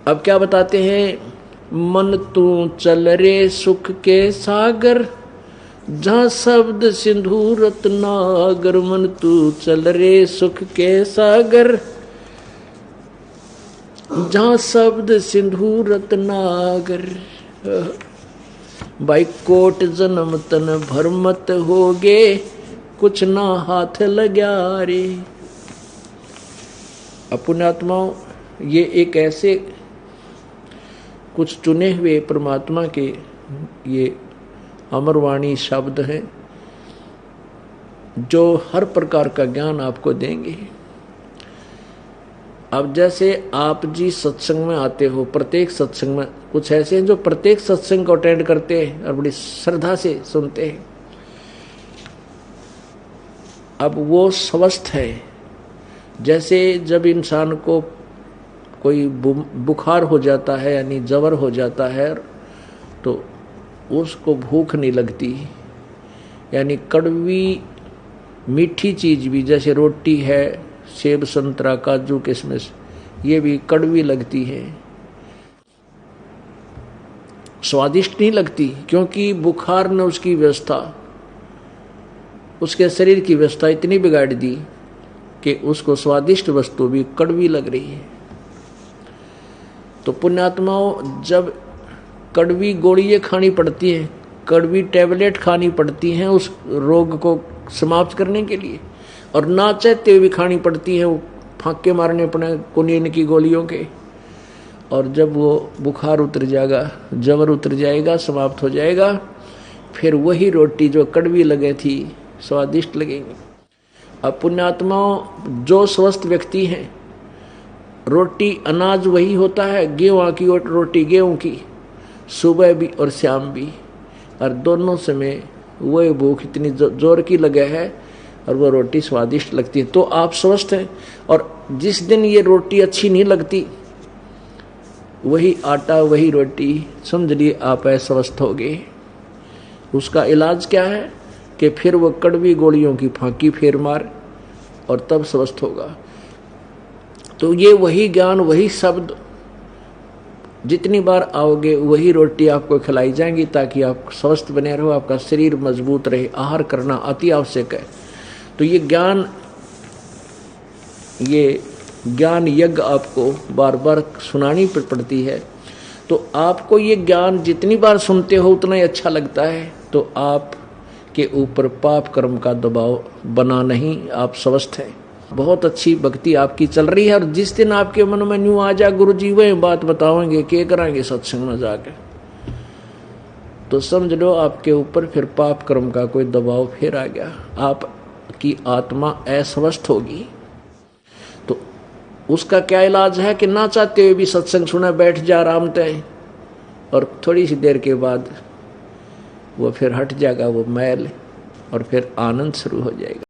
अब क्या बताते हैं, मन तू चल रे सुख के सागर, जहाँ शब्द सिंधु रत्नागर। मन तू चल रे सुख के सागर, जहाँ शब्द सिंधु रत्नागर। भाई कोट जन्म तन भरमत होगे, कुछ ना हाथ लग्या रे। पुण्यात्माओं, ये एक ऐसे कुछ चुने हुए परमात्मा के ये अमरवाणी शब्द हैं जो हर प्रकार का ज्ञान आपको देंगे। अब जैसे आप जी सत्संग में आते हो, प्रत्येक सत्संग में कुछ ऐसे हैं जो प्रत्येक सत्संग को अटेंड करते हैं और बड़ी श्रद्धा से सुनते हैं। अब वो स्वस्थ है। जैसे जब इंसान को कोई बुखार हो जाता है यानी जवर हो जाता है तो उसको भूख नहीं लगती, यानी कड़वी मीठी चीज भी जैसे रोटी है, सेब संतरा काजू किशमिश, ये भी कड़वी लगती है, स्वादिष्ट नहीं लगती, क्योंकि बुखार ने उसकी व्यवस्था, उसके शरीर की व्यवस्था इतनी बिगाड़ दी कि उसको स्वादिष्ट वस्तु भी कड़वी लग रही है। तो पुण्यात्माओं, जब कड़वी गोलियां खानी पड़ती हैं, कड़वी टैबलेट खानी पड़ती हैं उस रोग को समाप्त करने के लिए, और ना चाहते हुए भी खानी पड़ती हैं, वो फांके मारने पड़े कुनीन की गोलियों के, और जब वो बुखार उतर जाएगा, जबर उतर जाएगा, समाप्त हो जाएगा, फिर वही रोटी जो कड़वी लगे थी स्वादिष्ट लगेंगी। अब पुण्यात्माओं, जो स्वस्थ व्यक्ति हैं, रोटी अनाज वही होता है, गेहूं की रोटी गेहूं की, सुबह भी और शाम भी, और दोनों समय वही भूख इतनी जोर की लगे है और वो रोटी स्वादिष्ट लगती है, तो आप स्वस्थ हैं। और जिस दिन ये रोटी अच्छी नहीं लगती, वही आटा वही रोटी, समझ लिए आप अस्वस्थ हो गए। उसका इलाज क्या है कि फिर वो कड़वी गोलियों की फांकी फेर मार और तब स्वस्थ होगा। तो ये वही ज्ञान, वही शब्द, जितनी बार आओगे वही रोटी आपको खिलाई जाएंगी ताकि आप स्वस्थ बने रहो, आपका शरीर मजबूत रहे। आहार करना अति आवश्यक है। तो ये ज्ञान यज्ञ आपको बार बार सुनानी पड़ती है। तो आपको ये ज्ञान जितनी बार सुनते हो उतना ही अच्छा लगता है। तो आप के ऊपर पाप कर्म का दबाव बना नहीं, आप स्वस्थ हैं। बहुत अच्छी भक्ति आपकी चल रही है। और जिस दिन आपके मन में न्यू आ जाए गुरु जी वही बात बताओगे क्या कराएंगे सत्संग में जाके, तो समझ लो आपके ऊपर फिर पाप कर्म का कोई दबाव फिर आ गया, आपकी आत्मा अस्वस्थ होगी। तो उसका क्या इलाज है कि ना चाहते हुए भी सत्संग सुना बैठ जा आराम तय, और थोड़ी सी देर के बाद वो फिर हट जाएगा वो मैल, और फिर आनंद शुरू हो जाएगा।